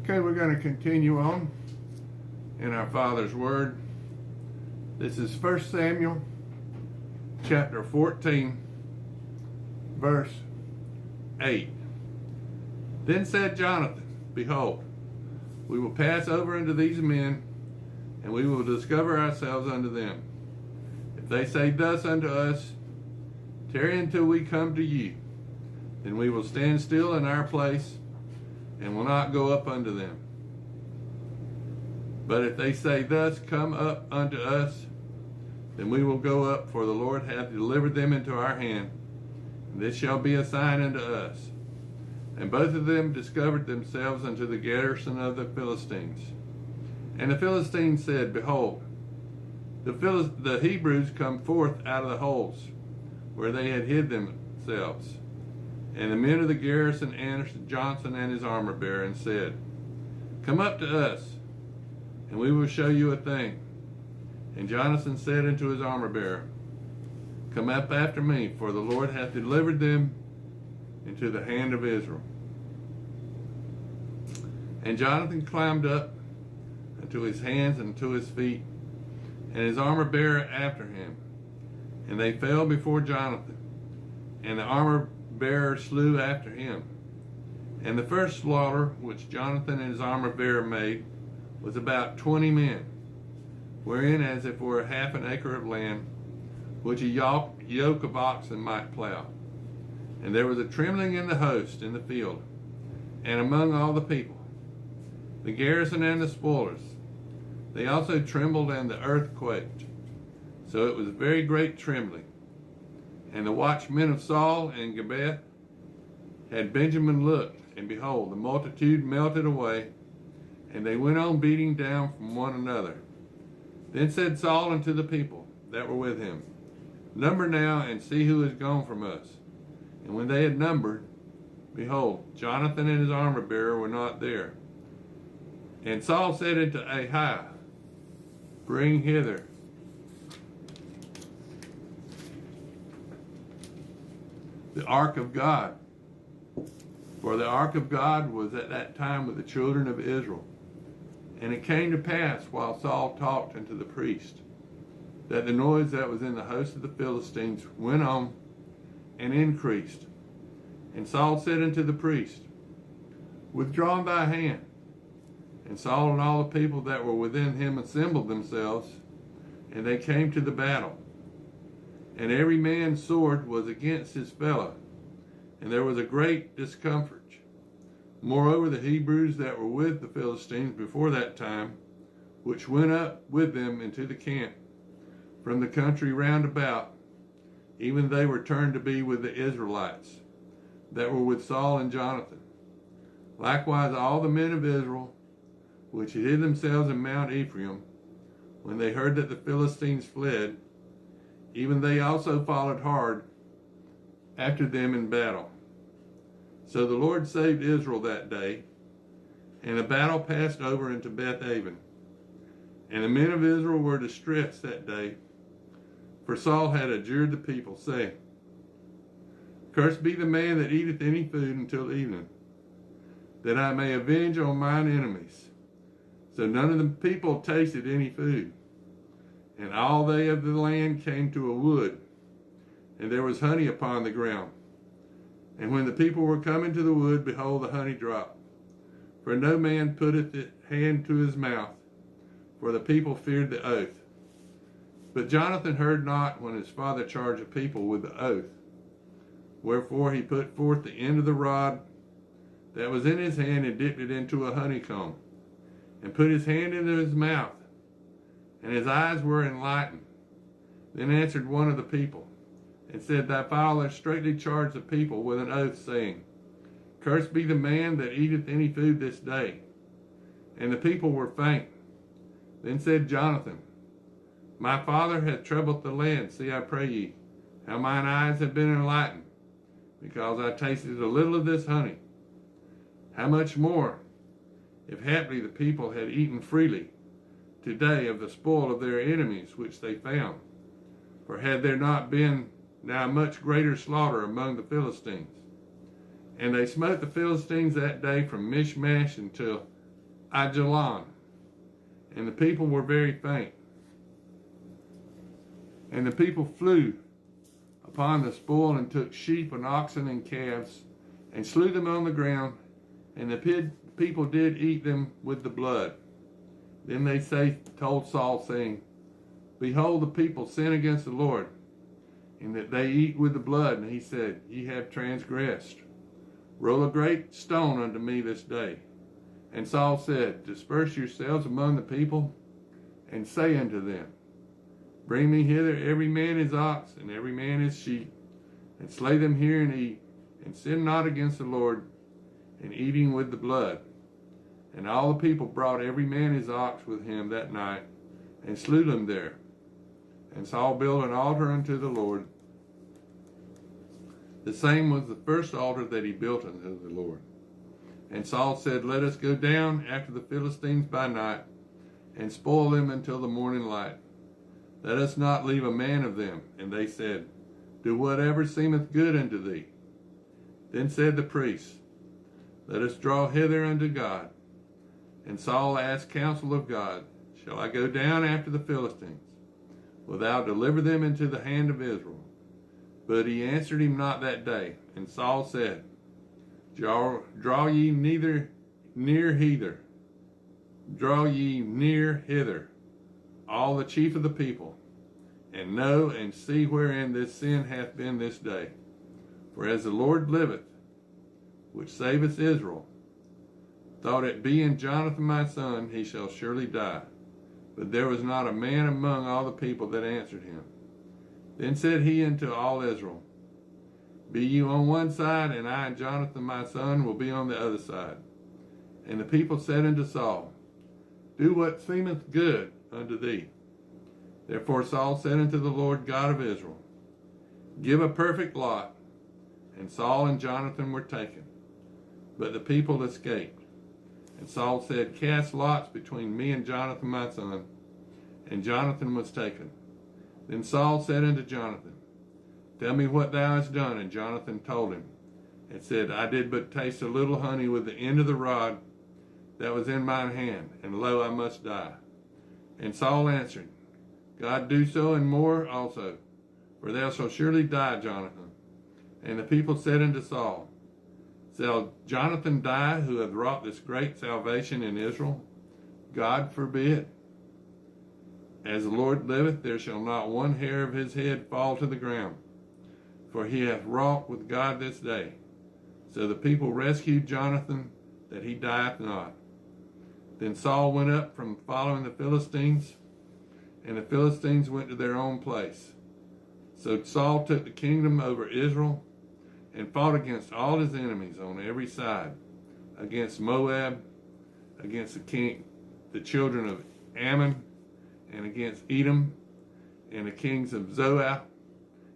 Okay, we're going to continue on in our Father's Word. This is 1 Samuel chapter 14, verse 8. Then said Jonathan, Behold, we will pass over unto these men, and we will discover ourselves unto them. If they say thus unto us, Tarry until we come to you, then we will stand still in our place, and will not go up unto them. But if they say thus, Come up unto us, then we will go up, for the Lord hath delivered them into our hand, and this shall be a sign unto us. And both of them discovered themselves unto the garrison of the Philistines. And the Philistines said, Behold, the Hebrews come forth out of the holes where they had hid themselves. And the men of the garrison answered Johnson and his armor bearer and said, Come up to us, and we will show you a thing. And Jonathan said unto his armor bearer, Come up after me, for the Lord hath delivered them into the hand of Israel. And Jonathan climbed up unto his hands and to his feet, and his armor bearer after him. And they fell before Jonathan, and the armor bearer slew after him. And the first slaughter which Jonathan and his armor bearer made was about 20 men, wherein as if were half an acre of land, which a yoke of oxen might plow. And there was a trembling in the host in the field, and among all the people, the garrison and the spoilers. They also trembled, and the earth quaked. So it was very great trembling. And the watchmen of Saul and Gibeah had Benjamin looked, and behold, the multitude melted away, and they went on beating down from one another. Then said Saul unto the people that were with him, Number now, and see who is gone from us. And when they had numbered, behold, Jonathan and his armor bearer were not there. And Saul said unto Ahiah, Bring hither the ark of God. For the ark of God was at that time with the children of Israel. And it came to pass, while Saul talked unto the priest, that the noise that was in the host of the Philistines went on and increased. And Saul said unto the priest, Withdraw thy hand. And Saul and all the people that were within him assembled themselves, and they came to the battle. And every man's sword was against his fellow, and there was a great discomfort. Moreover, the Hebrews that were with the Philistines before that time, which went up with them into the camp from the country round about, even they were turned to be with the Israelites that were with Saul and Jonathan. Likewise all the men of Israel, which had hid themselves in Mount Ephraim, when they heard that the Philistines fled, even they also followed hard after them in battle. So the Lord saved Israel that day, and the battle passed over into Beth-aven. And the men of Israel were distressed that day, for Saul had adjured the people, saying, Cursed be the man that eateth any food until evening, that I may avenge on mine enemies. So none of the people tasted any food. And all they of the land came to a wood, and there was honey upon the ground. And when the people were coming to the wood, behold, the honey dropped. For no man putteth his hand to his mouth, for the people feared the oath. But Jonathan heard not when his father charged the people with the oath. Wherefore he put forth the end of the rod that was in his hand, and dipped it into a honeycomb, and put his hand into his mouth, and his eyes were enlightened. Then answered one of the people, and said, Thy father straitly charged the people with an oath, saying, Cursed be the man that eateth any food this day. And the people were faint. Then said Jonathan, My father hath troubled the land. See, I pray ye, how mine eyes have been enlightened, because I tasted a little of this honey. How much more, if haply the people had eaten freely today of the spoil of their enemies which they found? For had there not been now much greater slaughter among the Philistines? And they smote the Philistines that day from Michmash until Ajalon, and the people were very faint. And the people flew upon the spoil and took sheep and oxen and calves and slew them on the ground, and the people did eat them with the blood. Then they told Saul, saying, Behold, the people sin against the Lord, in that they eat with the blood. And he said, Ye have transgressed. Roll a great stone unto me this day. And Saul said, Disperse yourselves among the people, and say unto them, Bring me hither every man his ox, and every man his sheep, and slay them here and eat, and sin not against the Lord, in eating with the blood. And all the people brought every man his ox with him that night, and slew them there. And Saul built an altar unto the Lord. The same was the first altar that he built unto the Lord. And Saul said, Let us go down after the Philistines by night, and spoil them until the morning light. Let us not leave a man of them. And they said, Do whatever seemeth good unto thee. Then said the priests, Let us draw hither unto God. And Saul asked counsel of God, Shall I go down after the Philistines? Wilt thou deliver them into the hand of Israel? But he answered him not that day. And Saul said, Draw ye near hither. Draw ye near hither, all the chief of the people, and know and see wherein this sin hath been this day. For as the Lord liveth, which saveth Israel, though it be in Jonathan my son, he shall surely die. But there was not a man among all the people that answered him. Then said he unto all Israel, Be you on one side, and I and Jonathan my son will be on the other side. And the people said unto Saul, Do what seemeth good unto thee. Therefore Saul said unto the Lord God of Israel, Give a perfect lot. And Saul and Jonathan were taken, but the people escaped. And Saul said, Cast lots between me and Jonathan my son. And Jonathan was taken. Then Saul said unto Jonathan, Tell me what thou hast done. And Jonathan told him, and said, I did but taste a little honey with the end of the rod that was in mine hand, and lo, I must die. And Saul answered, God do so and more also, for thou shalt surely die, Jonathan. And the people said unto Saul, Shall Jonathan die, who hath wrought this great salvation in Israel? God forbid. As the Lord liveth, there shall not one hair of his head fall to the ground, for he hath wrought with God this day. So the people rescued Jonathan, that he dieth not. Then Saul went up from following the Philistines, and the Philistines went to their own place. So Saul took the kingdom over Israel, and fought against all his enemies on every side, against Moab, against the children of Ammon, and against Edom, and the kings of Zoah,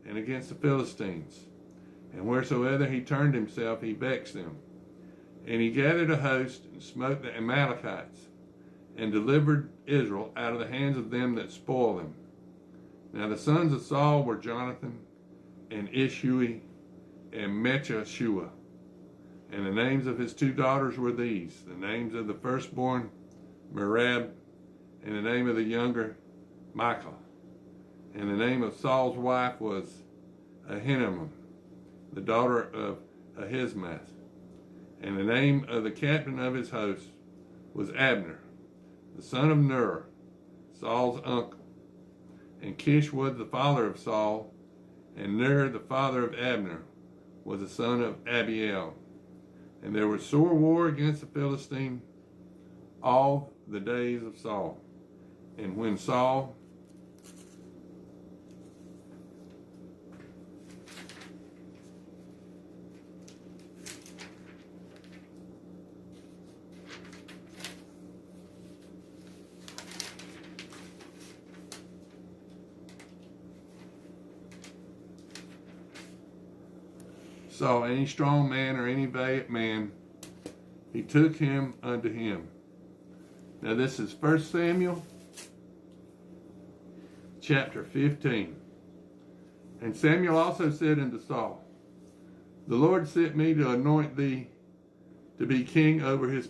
and against the Philistines. And wheresoever he turned himself, he vexed them. And he gathered a host, and smote the Amalekites, and delivered Israel out of the hands of them that spoiled them. Now the sons of Saul were Jonathan, and Ishui, and Mechashua. And the names of his two daughters were these: the names of the firstborn, Merab, and the name of the younger, Michal. And the name of Saul's wife was Ahinoam, the daughter of Ahismath. And the name of the captain of his host was Abner, the son of Ner, Saul's uncle. And Kish was the father of Saul, and Ner, the father of Abner, was the son of Abiel. And there was sore war against the Philistine all the days of Saul. And when Saul saw any strong man or any valiant man, he took him unto him. Now this is 1 Samuel chapter 15. And Samuel also said unto Saul, The Lord sent me to anoint thee to be king over his